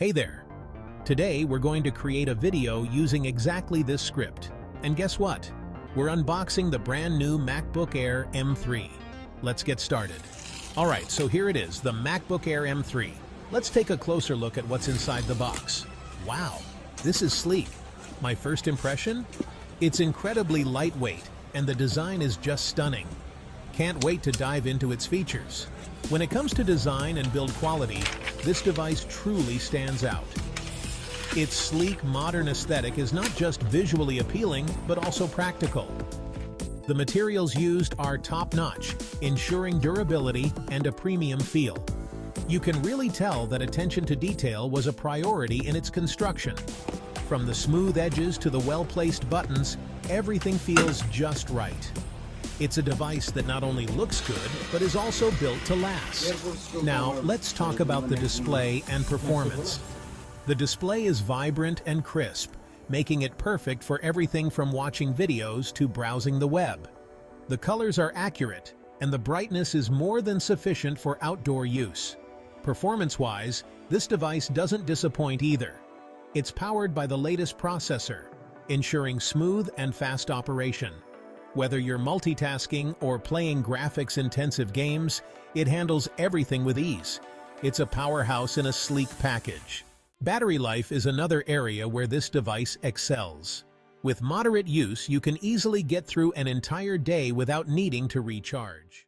Hey there! Today we're going to create a video using exactly this script. And guess what? We're unboxing the brand new MacBook Air M3. Let's get started. Alright, so here it is, the MacBook Air M3. Let's take a closer look at what's inside the box. Wow, this is sleek. My first impression? It's incredibly lightweight, and the design is just stunning. Can't wait to dive into its features. When it comes to design and build quality, this device truly stands out. Its sleek, modern aesthetic is not just visually appealing, but also practical. The materials used are top-notch, ensuring durability and a premium feel. You can really tell that attention to detail was a priority in its construction. From the smooth edges to the well-placed buttons, everything feels just right. It's a device that not only looks good, but is also built to last. Now, let's talk about the display and performance. The display is vibrant and crisp, making it perfect for everything from watching videos to browsing the web. The colors are accurate, and the brightness is more than sufficient for outdoor use. Performance-wise, this device doesn't disappoint either. It's powered by the latest processor, ensuring smooth and fast operation. Whether you're multitasking or playing graphics-intensive games, it handles everything with ease. It's a powerhouse in a sleek package. Battery life is another area where this device excels. With moderate use, you can easily get through an entire day without needing to recharge.